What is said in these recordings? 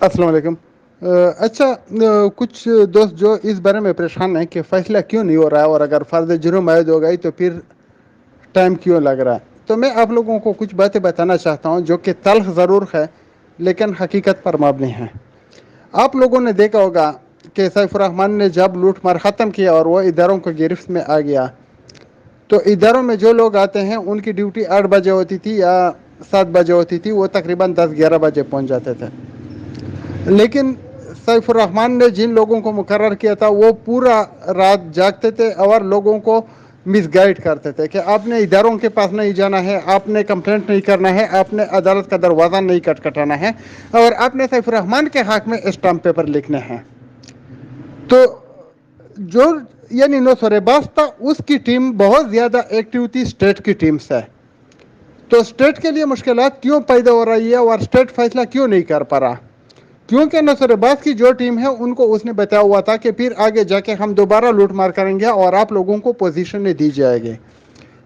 السلام علیکم۔ اچھا، کچھ دوست جو اس بارے میں پریشان ہیں کہ فیصلہ کیوں نہیں ہو رہا ہے، اور اگر فرض جرم عائد ہو گئی تو پھر ٹائم کیوں لگ رہا ہے، تو میں آپ لوگوں کو کچھ باتیں بتانا چاہتا ہوں جو کہ تلخ ضرور ہے لیکن حقیقت پر مبنی ہے۔ آپ لوگوں نے دیکھا ہوگا کہ سیف الرحمان نے جب لوٹ مار ختم کیا اور وہ اداروں کو گرفت میں آ گیا، تو اداروں میں جو لوگ آتے ہیں ان کی ڈیوٹی 8 بجے ہوتی تھی یا 7 بجے ہوتی تھی، وہ تقریباً 10-11 بجے پہنچ جاتے تھے۔ لیکن سیف الرحمان نے جن لوگوں کو مقرر کیا تھا وہ پورا رات جاگتے تھے اور لوگوں کو مس گائڈ کرتے تھے کہ آپ نے اداروں کے پاس نہیں جانا ہے، آپ نے کمپلینٹ نہیں کرنا ہے، آپ نے عدالت کا دروازہ نہیں کٹکھٹانا ہے، اور آپ نے سیف الرحمان کے حق میں اسٹامپ پیپر لکھنے ہیں۔ تو جو یعنی نوسر باز تھا، اس کی ٹیم بہت زیادہ ایکٹیو تھی اسٹیٹ کی ٹیم سے۔ تو اسٹیٹ کے لیے مشکلات کیوں پیدا ہو رہی ہے اور اسٹیٹ فیصلہ کیوں نہیں کر پا رہا؟ کیونکہ نوسر باز کی جو ٹیم ہے ان کو اس نے بتایا ہوا تھا کہ پھر آگے جا کے ہم دوبارہ لوٹ مار کریں گے اور آپ لوگوں کو پوزیشنیں دی جائے گی،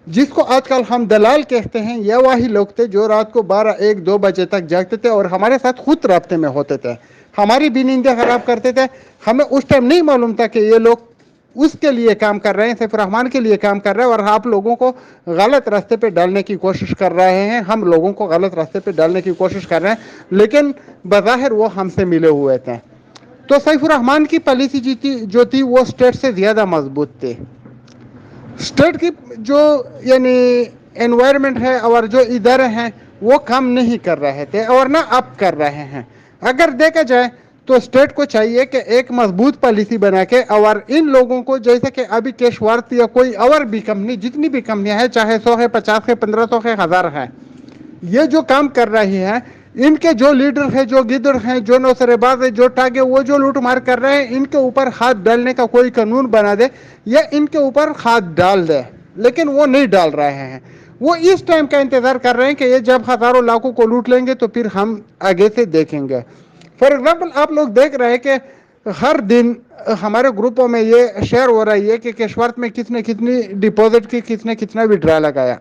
جس کو آج کل ہم دلال کہتے ہیں۔ یہ وہی لوگ تھے جو رات کو 12-1-2 بجے تک جاگتے تھے اور ہمارے ساتھ خود رابطے میں ہوتے تھے، ہماری بھی نیندیں خراب کرتے تھے۔ ہمیں اس ٹائم نہیں معلوم تھا کہ یہ لوگ اس کے لیے کام کر رہے ہیں، سیف الرحمان کے لیے کام کر رہے ہیں، اور آپ لوگوں کو غلط راستے پہ ڈالنے کی کوشش کر رہے ہیں، ہم لوگوں کو غلط راستے پہ ڈالنے کی کوشش کر رہے ہیں، لیکن بظاہر وہ ہم سے ملے ہوئے تھے۔ تو سیف الرحمان کی پالیسی جو تھی وہ اسٹیٹ سے زیادہ مضبوط تھی۔ اسٹیٹ کی جو یعنی انوائرمنٹ ہے اور جو ادارے ہیں وہ کام نہیں کر رہے تھے اور نہ اب کر رہے ہیں۔ اگر دیکھا جائے تو اسٹیٹ کو چاہیے کہ ایک مضبوط پالیسی بنا کے، اور ان لوگوں کو جیسے کہ ابھی کیشوارت یا کوئی اور بھی کمپنی، جتنی بھی کمپنیاں ہیں، چاہے 100 ہے، 50 ہے، 1500 ہے، 1000 ہے، یہ جو کام کر رہی ہیں، ان کے جو لیڈر ہیں، جو گدڑ ہیں، جو نوسر باز ہیں، جو ٹاگے، وہ جو لوٹ مار کر رہے ہیں، ان کے اوپر ہاتھ ڈالنے کا کوئی قانون بنا دے یا ان کے اوپر ہاتھ ڈال دے، لیکن وہ نہیں ڈال رہے ہیں۔ وہ اس ٹائم کا انتظار کر رہے ہیں کہ یہ جب ہزاروں لاکھوں کو لوٹ لیں گے تو پھر ہم آگے سے دیکھیں گے۔ فار ایگزامپل آپ لوگ دیکھ رہے ہیں کہ ہر دن ہمارے گروپوں میں یہ شیئر ہو رہی ہے کہ کیشورت میں کس نے کتنی ڈپازٹ کی، کس نے کتنا وڈرا لگایا،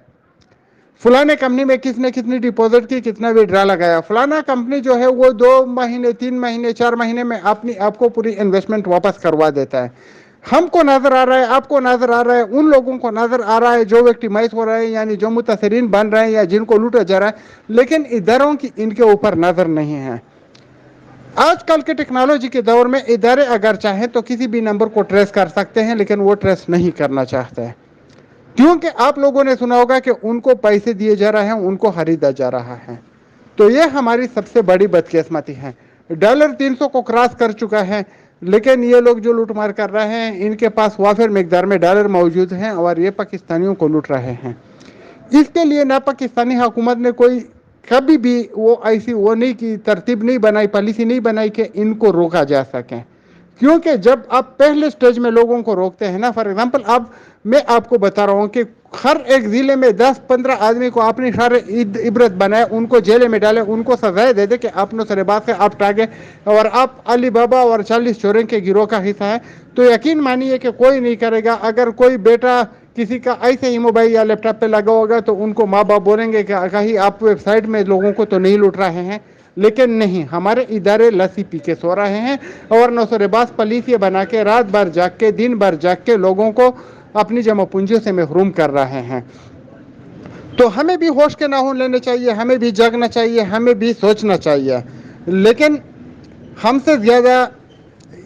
فلانے کمپنی میں کس نے کتنی ڈپازٹ کی، کتنا وڈرا لگایا، فلانا کمپنی جو ہے وہ 2 مہینے 3 مہینے 4 مہینے میں اپنی آپ کو پوری انویسٹمنٹ واپس کروا دیتا ہے۔ ہم کو نظر آ رہا ہے، آپ کو نظر آ رہا ہے، ان لوگوں کو نظر آ رہا ہے جو وکٹیمائز ہو رہے ہیں، یعنی جو متاثرین بن رہے ہیں یا جن کو لوٹا جا رہا ہے، لیکن اداروں کی ان کے اوپر نظر نہیں ہے۔ آج کل کے ٹیکنالوجی کے دور میں ادارے اگر چاہیں تو کسی بھی نمبر کو ٹریس کر سکتے ہیں، لیکن وہ ٹریس نہیں کرنا چاہتے، کیونکہ آپ لوگوں نے سنا ہوگا کہ ان کو پیسے دیے جا رہے ہیں، ان کو خریدا جا رہا ہے۔ تو یہ ہماری سب سے بڑی بدقسمتی ہے۔ ڈالر 300 کو کراس کر چکا ہے، لیکن یہ لوگ جو لوٹ مار کر رہے ہیں ان کے پاس وافر مقدار میں ڈالر موجود ہیں اور یہ پاکستانیوں کو لوٹ رہے ہیں۔ اس کے لیے نہ پاکستانی حکومت نے کوئی کبھی بھی وہ ایسی وہ نہیں کی، ترتیب نہیں بنائی، پالیسی نہیں بنائی کہ ان کو روکا جا سکے، کیونکہ جب آپ پہلے سٹیج میں لوگوں کو روکتے ہیں نا، فار ایگزامپل اب میں آپ کو بتا رہا ہوں کہ ہر ایک ضلع میں 10-15 آدمی کو اپنی سارے عبرت بنائے، ان کو جیلے میں ڈالے، ان کو سزائیں دے دے کہ آپ نوسر باز ہے، آپ ٹاگے اور آپ علی بابا اور 40 چوروں کے گروہ کا حصہ ہے، تو یقین مانیے کہ کوئی نہیں کرے گا۔ اگر کوئی بیٹا کسی کا ایسے ہی موبائل یا لیپ ٹاپ پہ لگا ہوگا تو ان کو ماں باپ بولیں گے کہ کہیں آپ ویب سائٹ میں لوگوں کو تو نہیں لوٹ رہے ہیں، لیکن نہیں، ہمارے ادارے لسی پی کے سو رہے ہیں اور نوسر باز پالیسیاں بنا کے رات بھر جاگ کے، دن بھر جاگ کے لوگوں کو اپنی جمع پونجیوں سے محروم کر رہے ہیں۔ تو ہمیں بھی ہوش کے ناخن لینے چاہیے، ہمیں بھی جاگنا چاہیے، ہمیں بھی سوچنا چاہیے، لیکن ہم سے زیادہ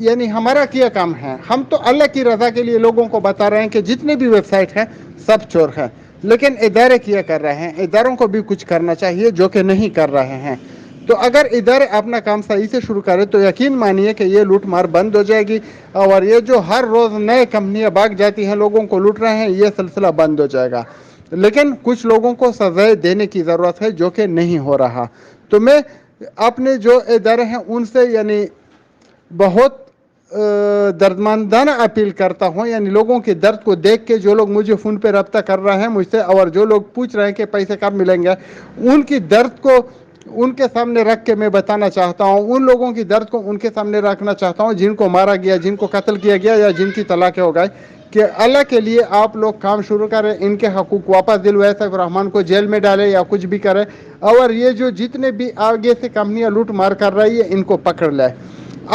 یعنی ہمارا کیا کام ہے، ہم تو اللہ کی رضا کے لیے لوگوں کو بتا رہے ہیں کہ جتنے بھی ویب سائٹ ہیں سب چور ہیں، لیکن ادارے کیا کر رہے ہیں، اداروں کو بھی کچھ کرنا چاہیے جو کہ نہیں کر رہے ہیں۔ تو اگر ادارے اپنا کام صحیح سے شروع کرے تو یقین مانیے کہ یہ لوٹ مار بند ہو جائے گی، اور یہ جو ہر روز نئے کمپنیاں بھاگ جاتی ہیں لوگوں کو لوٹ رہے ہیں، یہ سلسلہ بند ہو جائے گا۔ لیکن کچھ لوگوں کو سزائیں دینے کی ضرورت ہے جو کہ نہیں ہو رہا۔ تو میں اپنے جو ادارے ہیں ان سے یعنی بہت دردمندانہ اپیل کرتا ہوں، یعنی لوگوں کے درد کو دیکھ کے جو لوگ مجھے فون پہ رابطہ کر رہے ہیں مجھ سے، اور جو لوگ پوچھ رہے ہیں کہ پیسے کب ملیں گے، ان کی درد کو ان کے سامنے رکھ کے میں بتانا چاہتا ہوں، ان لوگوں کی درد کو ان کے سامنے رکھنا چاہتا ہوں جن کو مارا گیا، جن کو قتل کیا گیا یا جن کی طلاقیں ہو گئے، کہ اللہ کے لیے آپ لوگ کام شروع کریں، ان کے حقوق واپس دلوائے، سیف الرحمان کو جیل میں ڈالے یا کچھ بھی کرے، اور یہ جو جتنے بھی آگے سے کمپنیاں لوٹ مار کر رہی ہے ان کو پکڑ لائے۔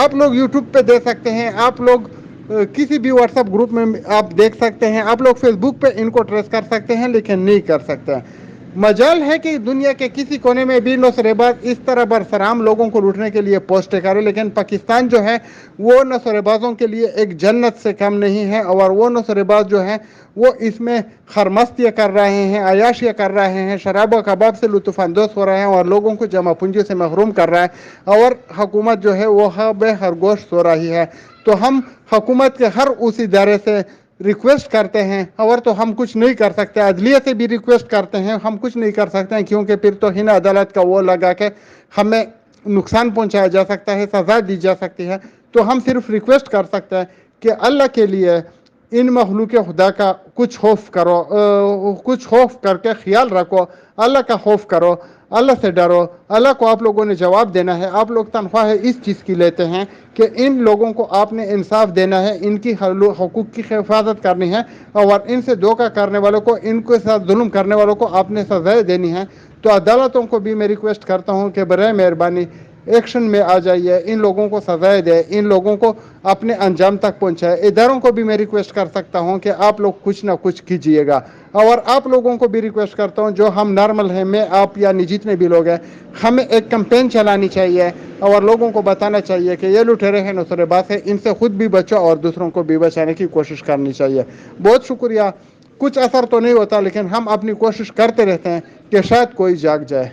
آپ لوگ یوٹیوب پہ دیکھ سکتے ہیں، آپ لوگ کسی بھی واٹس ایپ گروپ میں آپ دیکھ سکتے ہیں، آپ لوگ فیس بک پہ ان کو ٹریس کر سکتے ہیں، لیکن نہیں کر سکتے۔ مجال ہے کہ دنیا کے کسی کونے میں بھی نوسرے باز اس طرح برسرام لوگوں کو لوٹنے کے لیے پوسٹ کرے، لیکن پاکستان جو ہے وہ نوسرے بازوں کے لیے ایک جنت سے کم نہیں ہے، اور وہ نوسرے باز جو ہے وہ اس میں خرمستیاں کر رہے ہیں، عیاشیاں کر رہے ہیں، شراب و کباب سے لطف اندوز ہو رہے ہیں، اور لوگوں کو جمع پونجی سے محروم کر رہا ہے، اور حکومت جو ہے وہ بے خرگوش سو رہی ہے۔ تو ہم حکومت کے ہر اس ادارے سے ریکویسٹ کرتے ہیں، اور تو ہم کچھ نہیں کر سکتے، عدلیہ سے بھی ریکویسٹ کرتے ہیں، ہم کچھ نہیں کر سکتے ہیں، کیونکہ پھر تو ہن عدالت کا وہ لگا کہ ہمیں نقصان پہنچایا جا سکتا ہے، سزا دی جا سکتی ہے۔ تو ہم صرف ریکویسٹ کر سکتے ہیں کہ اللہ کے لیے ان مخلوق خدا کا کچھ خوف کرو، کچھ خوف کر کے خیال رکھو، اللہ کا خوف کرو، اللہ سے ڈرو، اللہ کو آپ لوگوں نے جواب دینا ہے۔ آپ لوگ تنخواہ اس چیز کی لیتے ہیں کہ ان لوگوں کو آپ نے انصاف دینا ہے، ان کی حقوق کی حفاظت کرنی ہے، اور ان سے دھوکہ کرنے والوں کو، ان کے ساتھ ظلم کرنے والوں کو آپ نے سزائیں دینی ہے۔ تو عدالتوں کو بھی میں ریکویسٹ کرتا ہوں کہ برائے مہربانی ایکشن میں آ جائیے، ان لوگوں کو سزائیں دے، ان لوگوں کو اپنے انجام تک پہنچائے۔ اداروں کو بھی میں ریکویسٹ کر سکتا ہوں کہ آپ لوگ کچھ نہ کچھ کیجیے گا، اور آپ لوگوں کو بھی ریکویسٹ کرتا ہوں جو ہم نارمل ہیں، میں آپ یعنی جتنے بھی لوگ ہیں، ہمیں ایک کمپین چلانی چاہیے اور لوگوں کو بتانا چاہیے کہ یہ لٹیرے ہیں، نوسرے باز ہے، ان سے خود بھی بچو اور دوسروں کو بھی بچانے کی کوشش کرنی چاہیے۔ بہت شکریہ۔ کچھ اثر تو نہیں ہوتا، لیکن ہم اپنی کوشش کرتے رہتے ہیں کہ شاید کوئی جاگ جائے۔